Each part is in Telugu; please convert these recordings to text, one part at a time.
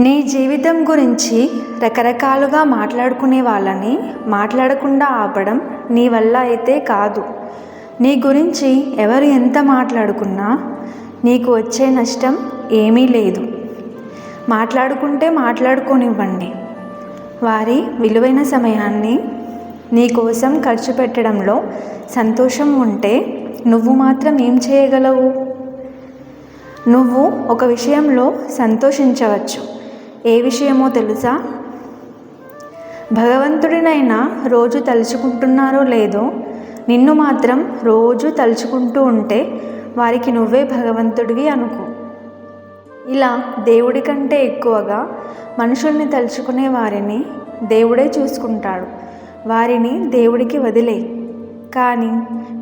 నీ జీవితం గురించి రకరకాలుగా మాట్లాడుకునే వాళ్ళని మాట్లాడకుండా ఆపడం నీ వల్ల అయితే కాదు. నీ గురించి ఎవరు ఎంత మాట్లాడుకున్నా నీకు వచ్చే నష్టం ఏమీ లేదు. మాట్లాడుకుంటే మాట్లాడుకోనివ్వండి. వారి విలువైన సమయాన్ని నీ కోసం ఖర్చు పెట్టడంలో సంతోషం ఉంటే నువ్వు మాత్రం ఏం చేయగలవు? నువ్వు ఒక విషయంలో సంతోషించవచ్చు. ఏ విషయమో తెలుసా? భగవంతుడినైనా రోజు తలుచుకుంటున్నారో లేదో, నిన్ను మాత్రం రోజు తలుచుకుంటూ ఉంటే వారికి నువ్వే భగవంతుడివి అనుకో. ఇలా దేవుడి కంటే ఎక్కువగా మనుషుల్ని తలుచుకునే వారిని దేవుడే చూసుకుంటాడు. వారిని దేవుడికి వదిలే. కానీ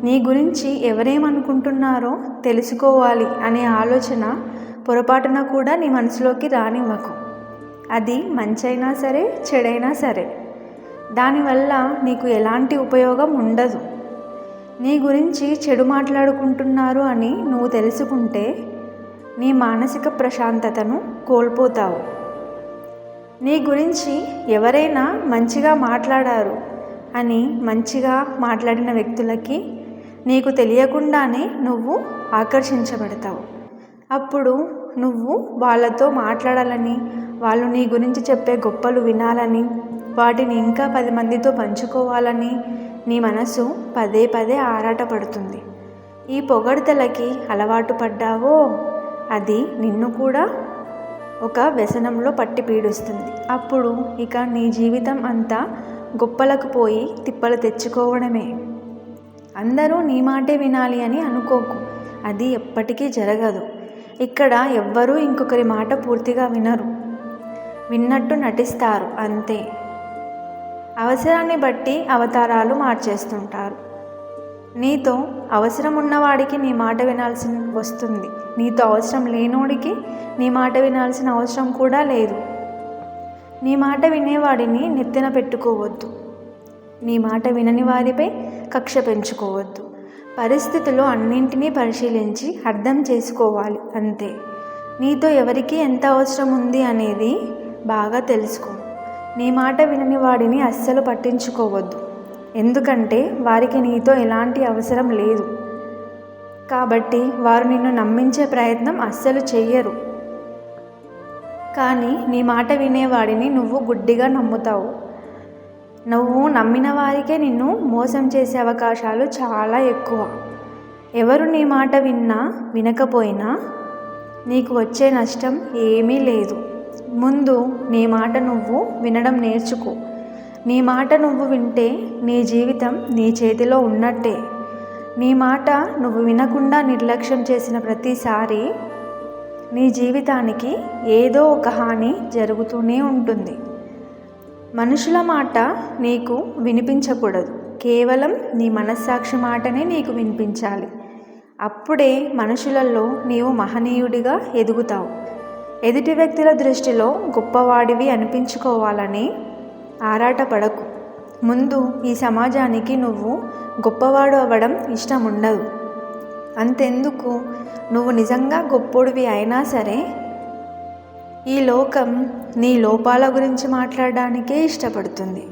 నీ గురించి ఎవరేమనుకుంటున్నారో తెలుసుకోవాలి అనే ఆలోచన పొరపాటున కూడా నీ మనసులోకి రానివ్వకు. అది మంచైనా సరే, చెడైనా సరే, దానివల్ల నీకు ఎలాంటి ఉపయోగం ఉండదు. నీ గురించి చెడు మాట్లాడుకుంటున్నారు అని నువ్వు తెలుసుకుంటే నీ మానసిక ప్రశాంతతను కోల్పోతావు. నీ గురించి ఎవరైనా మంచిగా మాట్లాడారు అని మంచిగా మాట్లాడిన వ్యక్తులకి నీకు తెలియకుండానే నువ్వు ఆకర్షించబడతావు. అప్పుడు నువ్వు వాళ్ళతో మాట్లాడాలని, వాళ్ళు నీ గురించి చెప్పే గొప్పలు వినాలని, వాటిని ఇంకా 10 మందితో పంచుకోవాలని నీ మనసు పదే పదే ఆరాటపడుతుంది. ఈ పొగడ్తలకి అలవాటు పడ్డావో అది నిన్ను కూడా ఒక వ్యసనంలో పట్టి పీడిస్తుంది. అప్పుడు ఇక నీ జీవితం అంతా గొప్పలకు పోయి తిప్పలు తెచ్చుకోవడమే. అందరూ నీ మాటే వినాలి అని అనుకోకు. అది ఎప్పటికీ జరగదు. ఇక్కడ ఎవ్వరూ ఇంకొకరి మాట పూర్తిగా వినరు. విన్నట్టు నటిస్తారు అంతే. అవసరాన్ని బట్టి అవతారాలు మార్చేస్తుంటారు. నీతో అవసరం ఉన్నవాడికి నీ మాట వినాల్సి వస్తుంది. నీతో అవసరం లేనోడికి నీ మాట వినాల్సిన అవసరం కూడా లేదు. నీ మాట వినేవాడిని నెత్తిన పెట్టుకోవద్దు. నీ మాట వినని వారిపై కక్ష పెంచుకోవద్దు. పరిస్థితులు అన్నింటినీ పరిశీలించి అర్థం చేసుకోవాలి అంతే. నీతో ఎవరికి ఎంత అవసరం ఉంది అనేది బాగా తెలుసుకో. నీ మాట వినని వాడిని అస్సలు పట్టించుకోవద్దు. ఎందుకంటే వారికి నీతో ఎలాంటి అవసరం లేదు. కాబట్టి వారు నిన్ను నమ్మించే ప్రయత్నం అస్సలు చెయ్యరు. కానీ నీ మాట వినేవాడిని నువ్వు గుడ్డిగా నమ్ముతావు. నువ్వు నమ్మిన వారికే నిన్ను మోసం చేసే అవకాశాలు చాలా ఎక్కువ. ఎవరు నీ మాట విన్నా వినకపోయినా నీకు వచ్చే నష్టం ఏమీ లేదు. ముందు నీ మాట నువ్వు వినడం నేర్చుకో. నీ మాట నువ్వు వింటే నీ జీవితం నీ చేతిలో ఉన్నట్టే. నీ మాట నువ్వు వినకుండా నిర్లక్ష్యం చేసిన ప్రతిసారి నీ జీవితానికి ఏదో ఒక హాని జరుగుతూనే ఉంటుంది. మనుషుల మాట నీకు వినిపించకూడదు. కేవలం నీ మనస్సాక్షి మాటనే నీకు వినిపించాలి. అప్పుడే మనుషులలో నీవు మహనీయుడిగా ఎదుగుతావు. ఎదుటి వ్యక్తుల దృష్టిలో గొప్పవాడివి అనిపించుకోవాలని ఆరాటపడకు. ముందు ఈ సమాజానికి నువ్వు గొప్పవాడు అవ్వడం ఇష్టం ఉండదు. అంతెందుకు, నువ్వు నిజంగా గొప్పోడివి అయినా సరే ఈ లోకం నీ లోపాల గురించి మాట్లాడడానికే ఇష్టపడుతుంది.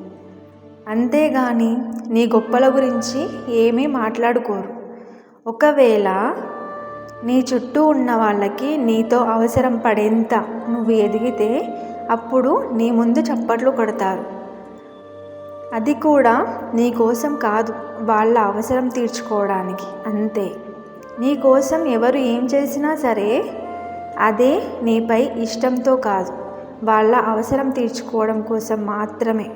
అంతేగాని నీ గొప్పల గురించి ఏమీ మాట్లాడుకోరు. ఒకవేళ నీ చుట్టూ ఉన్న వాళ్ళకి నీతో అవసరం పడేంత నువ్వు ఎదిగితే అప్పుడు నీ ముందు చప్పట్లు కొడతారు. అది కూడా నీ కోసం కాదు, వాళ్ళ అవసరం తీర్చుకోవడానికి అంతే. నీ కోసం ఎవరు ఏం చేసినా సరే అదే నీపై ఇష్టంతో కాదు, వాళ్ళ అవసరం తీర్చుకోవడం కోసం మాత్రమే.